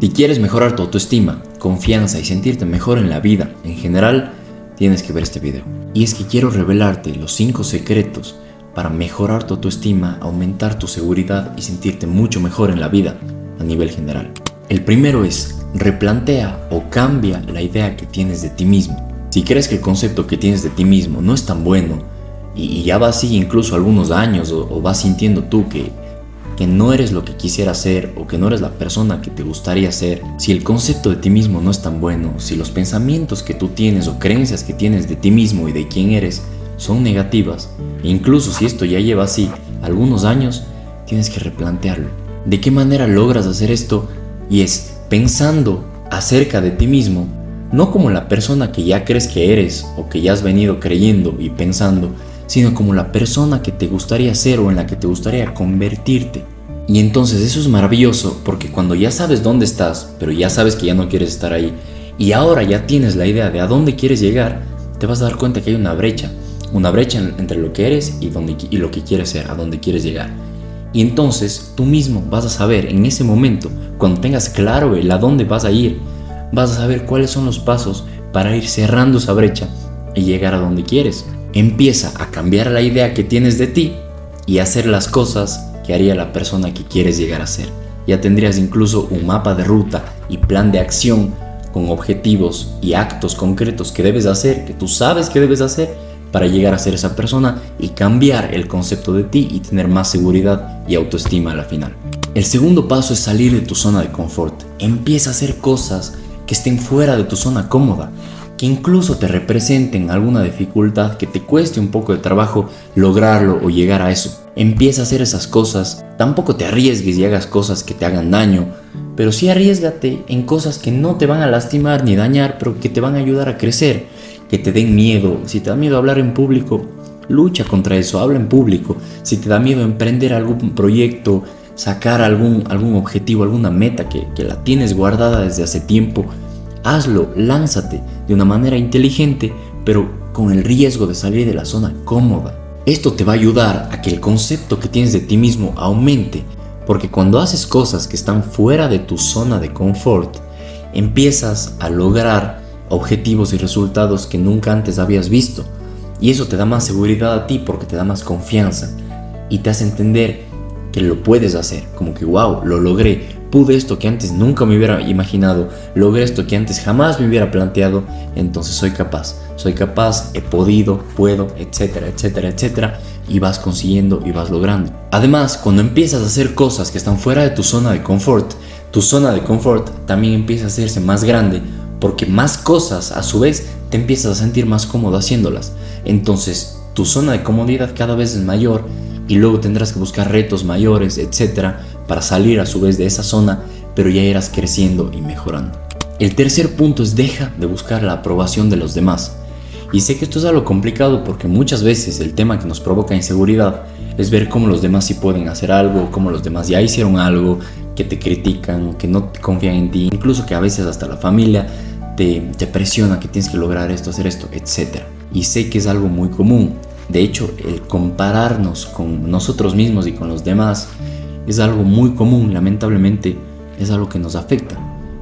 Si quieres mejorar tu autoestima, confianza y sentirte mejor en la vida en general, tienes que ver este video. Y es que quiero revelarte los 5 secretos para mejorar tu autoestima, aumentar tu seguridad y sentirte mucho mejor en la vida a nivel general. El primero es, replantea o cambia la idea que tienes de ti mismo. Si crees que el concepto que tienes de ti mismo no es tan bueno y ya vas así incluso algunos años o vas sintiendo tú que no eres lo que quisieras ser o que no eres la persona que te gustaría ser, si el concepto de ti mismo no es tan bueno, si los pensamientos que tú tienes o creencias que tienes de ti mismo y de quién eres son negativas, e incluso si esto ya lleva así algunos años, tienes que replantearlo. ¿De qué manera logras hacer esto? Y es pensando acerca de ti mismo, no como la persona que ya crees que eres o que ya has venido creyendo y pensando, sino como la persona que te gustaría ser o en la que te gustaría convertirte. Y entonces eso es maravilloso porque cuando ya sabes dónde estás, pero ya sabes que ya no quieres estar ahí, y ahora ya tienes la idea de a dónde quieres llegar, te vas a dar cuenta que hay una brecha entre lo que eres y lo que quieres ser, a dónde quieres llegar. Y entonces tú mismo vas a saber en ese momento, cuando tengas claro el a dónde vas a ir, vas a saber cuáles son los pasos para ir cerrando esa brecha y llegar a donde quieres. Empieza a cambiar la idea que tienes de ti y hacer las cosas que haría la persona que quieres llegar a ser. Ya tendrías incluso un mapa de ruta y plan de acción con objetivos y actos concretos que debes hacer, que tú sabes que debes hacer para llegar a ser esa persona y cambiar el concepto de ti y tener más seguridad y autoestima a la final. El segundo paso es salir de tu zona de confort. Empieza a hacer cosas que estén fuera de tu zona cómoda, que incluso te representen alguna dificultad, que te cueste un poco de trabajo lograrlo o llegar a eso. Empieza a hacer esas cosas, tampoco te arriesgues y hagas cosas que te hagan daño, pero sí arriésgate en cosas que no te van a lastimar ni dañar, pero que te van a ayudar a crecer, que te den miedo. Si te da miedo hablar en público, lucha contra eso, habla en público. Si te da miedo emprender algún proyecto, sacar algún objetivo, alguna meta que la tienes guardada desde hace tiempo, hazlo, lánzate de una manera inteligente, pero con el riesgo de salir de la zona cómoda. Esto te va a ayudar a que el concepto que tienes de ti mismo aumente, porque cuando haces cosas que están fuera de tu zona de confort, empiezas a lograr objetivos y resultados que nunca antes habías visto, y eso te da más seguridad a ti porque te da más confianza y te hace entender que lo puedes hacer, como que wow, lo logré. Pude esto que antes nunca me hubiera imaginado, logré esto que antes jamás me hubiera planteado, entonces soy capaz, he podido, puedo, etcétera, etcétera, etcétera, y vas consiguiendo y vas logrando. Además, cuando empiezas a hacer cosas que están fuera de tu zona de confort, tu zona de confort también empieza a hacerse más grande, porque más cosas a su vez te empiezas a sentir más cómodo haciéndolas. Entonces, tu zona de comodidad cada vez es mayor y luego tendrás que buscar retos mayores, etcétera, para salir a su vez de esa zona, pero ya irás creciendo y mejorando. El tercer punto es deja de buscar la aprobación de los demás. Y sé que esto es algo complicado porque muchas veces el tema que nos provoca inseguridad es ver cómo los demás sí pueden hacer algo, cómo los demás ya hicieron algo, que te critican, que no confían en ti, incluso que a veces hasta la familia te presiona que tienes que lograr esto, hacer esto, etc. Y sé que es algo muy común. De hecho, el compararnos con nosotros mismos y con los demás es algo muy común, lamentablemente es algo que nos afecta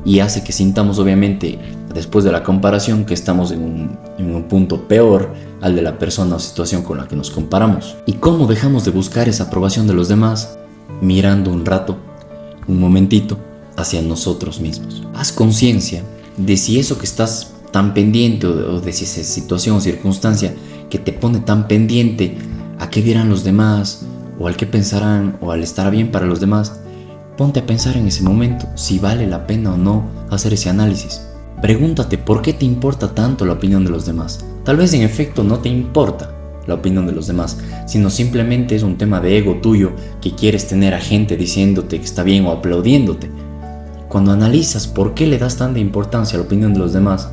y hace que sintamos obviamente después de la comparación que estamos en un punto peor al de la persona o situación con la que nos comparamos. ¿Y cómo dejamos de buscar esa aprobación de los demás? Mirando un rato, un momentito hacia nosotros mismos. Haz conciencia de si eso que estás tan pendiente o de si esa situación o circunstancia que te pone tan pendiente a qué dirán los demás o al qué pensarán o al estar bien para los demás, ponte a pensar en ese momento si vale la pena o no hacer ese análisis. Pregúntate por qué te importa tanto la opinión de los demás. Tal vez en efecto no te importa la opinión de los demás, sino simplemente es un tema de ego tuyo que quieres tener a gente diciéndote que está bien o aplaudiéndote. Cuando analizas por qué le das tanta importancia a la opinión de los demás,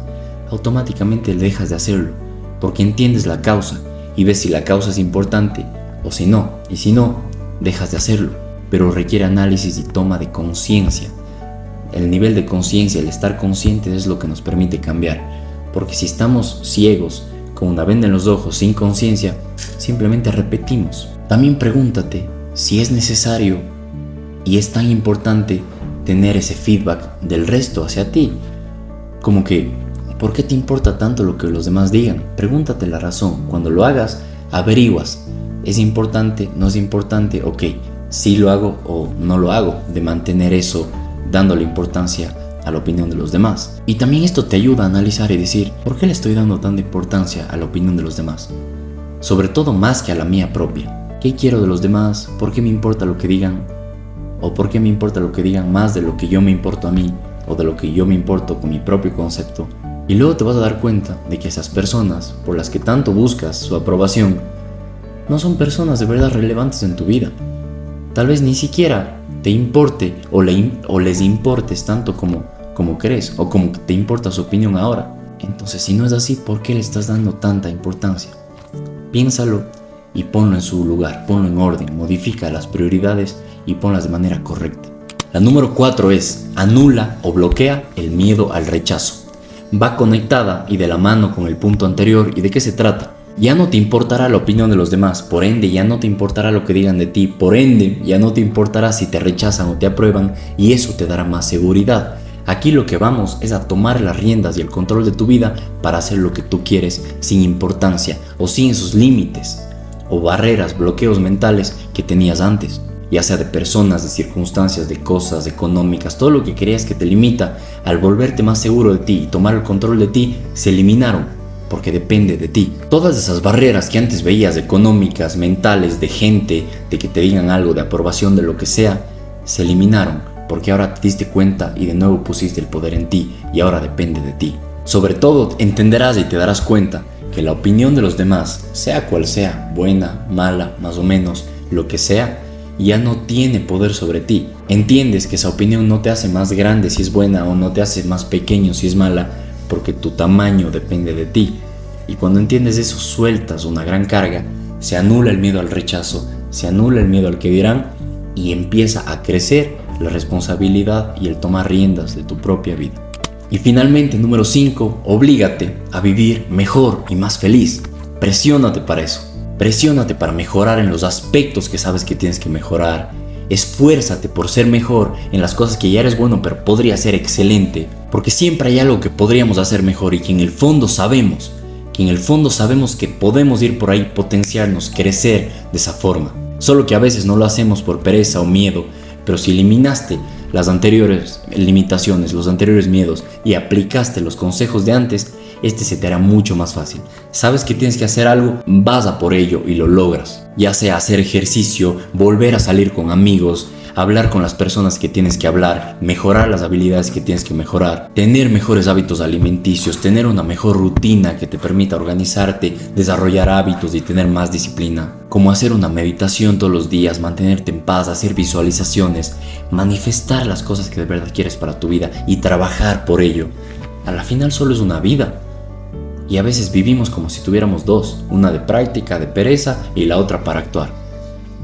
automáticamente dejas de hacerlo, porque entiendes la causa y ves si la causa es importante o si no, y si no, dejas de hacerlo, pero requiere análisis y toma de conciencia. El nivel de conciencia, el estar conscientes es lo que nos permite cambiar, porque si estamos ciegos, con una venda en los ojos, sin conciencia, simplemente repetimos. También pregúntate si es necesario y es tan importante tener ese feedback del resto hacia ti. Como que, ¿por qué te importa tanto lo que los demás digan? Pregúntate la razón. Cuando lo hagas, averiguas. ¿Es importante? ¿No es importante? Ok, sí lo hago o no lo hago. De mantener eso, dándole importancia a la opinión de los demás. Y también esto te ayuda a analizar y decir, ¿por qué le estoy dando tanta importancia a la opinión de los demás? Sobre todo más que a la mía propia. ¿Qué quiero de los demás? ¿Por qué me importa lo que digan? ¿O por qué me importa lo que digan más de lo que yo me importo a mí? ¿O de lo que yo me importo con mi propio concepto? Y luego te vas a dar cuenta de que esas personas por las que tanto buscas su aprobación no son personas de verdad relevantes en tu vida. Tal vez ni siquiera te importe o les importes tanto como crees o como te importa su opinión ahora. Entonces, si no es así, ¿por qué le estás dando tanta importancia? Piénsalo y ponlo en su lugar, ponlo en orden, modifica las prioridades y ponlas de manera correcta. La número 4 es: anula o bloquea el miedo al rechazo. Va conectada y de la mano con el punto anterior. ¿Y de qué se trata? Ya no te importará la opinión de los demás, por ende ya no te importará lo que digan de ti, por ende ya no te importará si te rechazan o te aprueban, y eso te dará más seguridad. Aquí lo que vamos es a tomar las riendas y el control de tu vida para hacer lo que tú quieres sin importancia o sin esos límites o barreras, bloqueos mentales que tenías antes, ya sea de personas, de circunstancias, de cosas económicas. Todo lo que creías que te limita, al volverte más seguro de ti y tomar el control de ti, se eliminaron. Porque depende de ti. Todas esas barreras que antes veías, económicas, mentales, de gente, de que te digan algo, de aprobación, de lo que sea, se eliminaron, porque ahora te diste cuenta y de nuevo pusiste el poder en ti, y ahora depende de ti. Sobre todo entenderás y te darás cuenta que la opinión de los demás, sea cual sea, buena, mala, más o menos, lo que sea, ya no tiene poder sobre ti. Entiendes que esa opinión no te hace más grande si es buena o no te hace más pequeño si es mala, porque tu tamaño depende de ti. Y cuando entiendes eso, sueltas una gran carga, se anula el miedo al rechazo, se anula el miedo al que dirán, y empieza a crecer la responsabilidad y el tomar riendas de tu propia vida. Y finalmente, número 5, oblígate a vivir mejor y más feliz. Presiónate para eso, presiónate para mejorar en los aspectos que sabes que tienes que mejorar. Esfuérzate por ser mejor en las cosas que ya eres bueno pero podría ser excelente, porque siempre hay algo que podríamos hacer mejor y que en el fondo sabemos que podemos ir por ahí, potenciarnos, crecer de esa forma. Solo que a veces no lo hacemos por pereza o miedo, pero si eliminaste las anteriores limitaciones, los anteriores miedos y aplicaste los consejos de antes, se te hará mucho más fácil. Sabes que tienes que hacer algo, vas a por ello y lo logras. Ya sea hacer ejercicio, volver a salir con amigos, hablar con las personas que tienes que hablar, mejorar las habilidades que tienes que mejorar, tener mejores hábitos alimenticios, tener una mejor rutina que te permita organizarte, desarrollar hábitos y tener más disciplina, como hacer una meditación todos los días, mantenerte en paz, hacer visualizaciones, manifestar las cosas que de verdad quieres para tu vida y trabajar por ello. A la final solo es una vida. Y a veces vivimos como si tuviéramos dos, una de práctica, de pereza y la otra para actuar.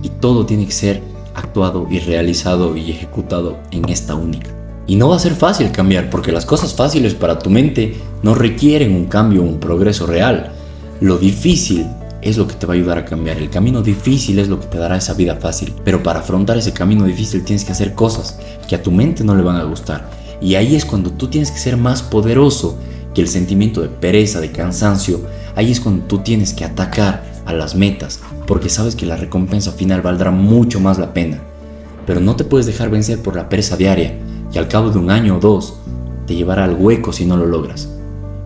Y todo tiene que ser actuado y realizado y ejecutado en esta única. Y no va a ser fácil cambiar, porque las cosas fáciles para tu mente no requieren un cambio o un progreso real. Lo difícil es lo que te va a ayudar a cambiar. El camino difícil es lo que te dará esa vida fácil. Pero para afrontar ese camino difícil tienes que hacer cosas que a tu mente no le van a gustar. Y ahí es cuando tú tienes que ser más poderoso que el sentimiento de pereza, de cansancio. Ahí es cuando tú tienes que atacar a las metas, porque sabes que la recompensa final valdrá mucho más la pena. Pero no te puedes dejar vencer por la pereza diaria, que al cabo de 1 año o 2 te llevará al hueco si no lo logras.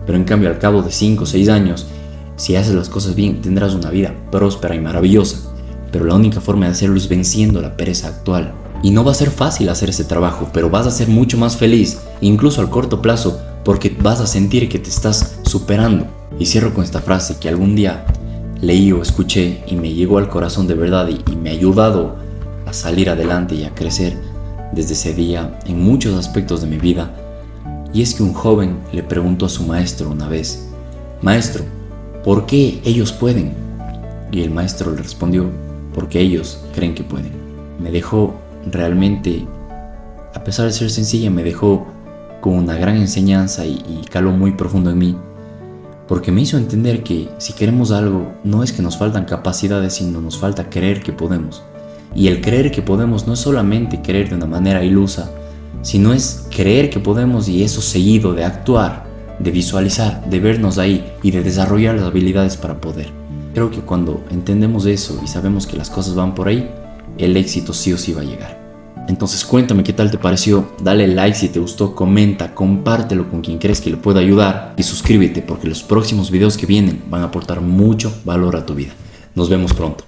Pero en cambio, al cabo de 5 o 6 años, si haces las cosas bien, tendrás una vida próspera y maravillosa. Pero la única forma de hacerlo es venciendo la pereza actual. Y no va a ser fácil hacer ese trabajo, pero vas a ser mucho más feliz, incluso al corto plazo, porque vas a sentir que te estás superando. Y cierro con esta frase que algún día leí o escuché y me llegó al corazón de verdad y me ha ayudado a salir adelante y a crecer desde ese día en muchos aspectos de mi vida. Y es que un joven le preguntó a su maestro una vez: maestro, ¿por qué ellos pueden? Y el maestro le respondió: porque ellos creen que pueden. Me dejó realmente, a pesar de ser sencilla, me dejó con una gran enseñanza y caló muy profundo en mí, porque me hizo entender que si queremos algo, no es que nos faltan capacidades, sino nos falta creer que podemos. Y el creer que podemos no es solamente creer de una manera ilusa, sino es creer que podemos, y eso seguido de actuar, de visualizar, de vernos ahí y de desarrollar las habilidades para poder. Creo que cuando entendemos eso y sabemos que las cosas van por ahí, el éxito sí o sí va a llegar. Entonces cuéntame qué tal te pareció, dale like si te gustó, comenta, compártelo con quien crees que le pueda ayudar y suscríbete porque los próximos videos que vienen van a aportar mucho valor a tu vida. Nos vemos pronto.